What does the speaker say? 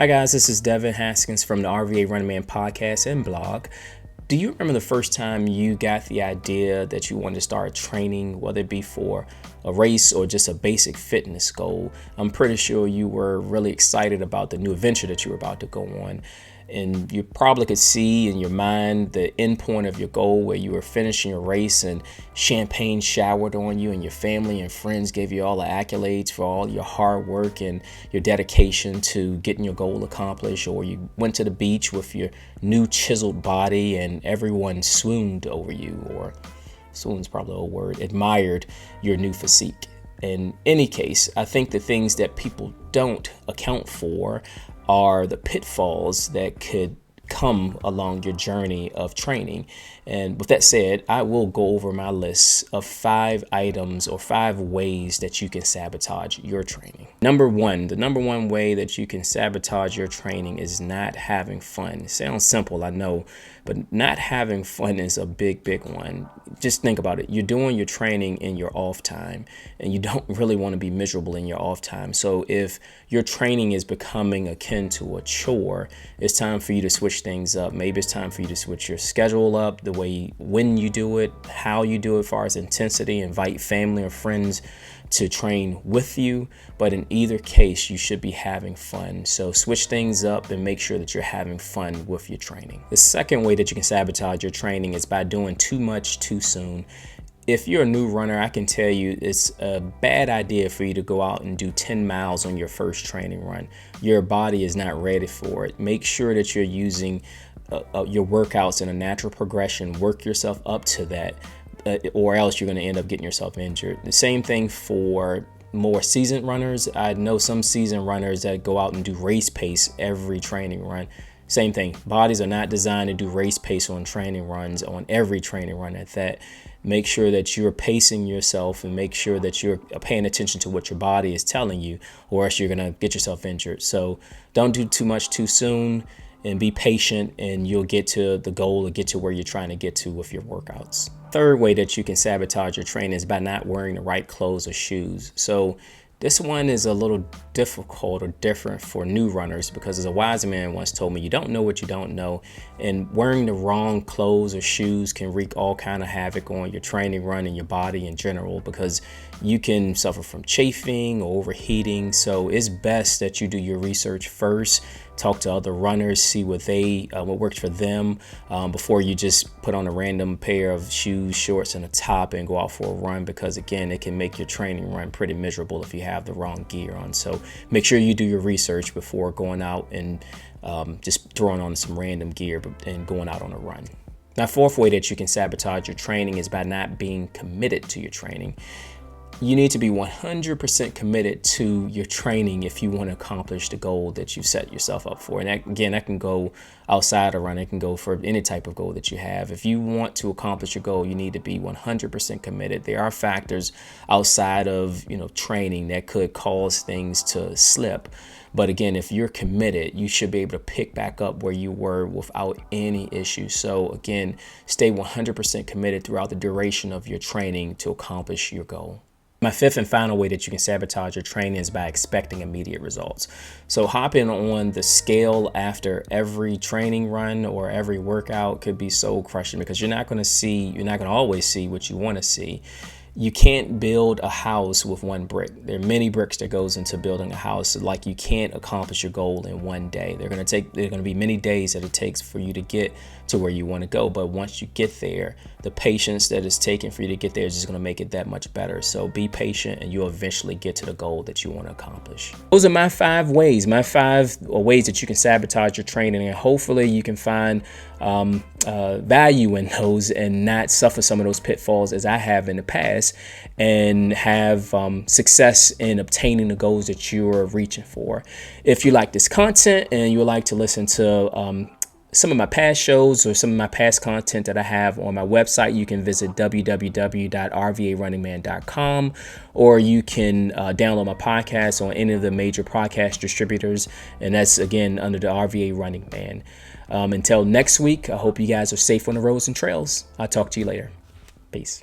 Hi guys, this is Devin Haskins from the RVA Running Man podcast and blog. Do you remember the first time you got the idea that you wanted to start training, whether it be for a race or just a basic fitness goal? I'm pretty sure you were really excited about the new adventure that you were about to go on. And you probably could see in your mind the end point of your goal where you were finishing your race and champagne showered on you and your family and friends gave you all the accolades for all your hard work and your dedication to getting your goal accomplished. Or you went to the beach with your new chiseled body and everyone swooned over you, or swoon's probably a word, admired your new physique. In any case, I think the things that people don't account for are the pitfalls that could come along your journey of training. And with that said, I will go over my list of 5 items or 5 ways that you can sabotage your training. The number one way that you can sabotage your training is not having fun. It sounds simple, I know, but not having fun is a big one. Just think about it. You're doing your training in your off time, and you don't really want to be miserable in your off time. So if your training is becoming akin to a chore, it's time for you to switch things up. Maybe it's time for you to switch your schedule up, the way when you do it, how you do it, as far as intensity. Invite family or friends to train with you, but in either case, you should be having fun. So switch things up and make sure that you're having fun with your training. The second way that you can sabotage your training is by doing too much too soon. If you're a new runner, I can tell you it's a bad idea for you to go out and do 10 miles on your first training run. Your body is not ready for it. Make sure that you're using your workouts in a natural progression. Work yourself up to that. Or else you're going to end up getting yourself injured. The same thing for more seasoned runners. I know some seasoned runners that go out and do race pace every training run. Same thing. Bodies are not designed to do race pace on training runs, on every training run at that. Make sure that you're pacing yourself and make sure that you're paying attention to what your body is telling you, or else you're going to get yourself injured. So don't do too much too soon, and be patient, and you'll get to the goal or get to where you're trying to get to with your workouts. Third way that you can sabotage your training is by not wearing the right clothes or shoes. So this one is a little difficult or different for new runners, because as a wise man once told me, you don't know what you don't know, and wearing the wrong clothes or shoes can wreak all kind of havoc on your training run and your body in general, because you can suffer from chafing or overheating. So it's best that you do your research first. Talk to other runners, see what works for them before you just put on a random pair of shoes, shorts, and a top and go out for a run, because again, it can make your training run pretty miserable if you have the wrong gear on. So make sure you do your research before going out and just throwing on some random gear and going out on a run. Now, fourth way that you can sabotage your training is by not being committed to your training. You need to be 100% committed to your training if you want to accomplish the goal that you set yourself up for. And that can go outside of running. It can go for any type of goal that you have. If you want to accomplish your goal, you need to be 100% committed. There are factors outside of training that could cause things to slip. But again, if you're committed, you should be able to pick back up where you were without any issues. So again, stay 100% committed throughout the duration of your training to accomplish your goal. My fifth and final way that you can sabotage your training is by expecting immediate results. So hopping on the scale after every training run or every workout could be soul crushing, because you're not going to always see what you want to see. You can't build a house with one brick. There are many bricks that goes into building a house. Like, you can't accomplish your goal in one day. There are going to be many days that it takes for you to get to where you want to go. But once you get there, the patience that it's taking for you to get there is just going to make it that much better. So be patient, and you'll eventually get to the goal that you want to accomplish. Those are my 5 ways that you can sabotage your training, and hopefully you can find value in those and not suffer some of those pitfalls as I have in the past, and have success in obtaining the goals that you're reaching for. If you like this content and you would like to listen to some of my past shows or some of my past content that I have on my website, you can visit www.rvarunningman.com, or you can download my podcast on any of the major podcast distributors, and that's again under the RVA Running Man. Until next week, I hope you guys are safe on the roads and trails. I'll talk to you later. Peace.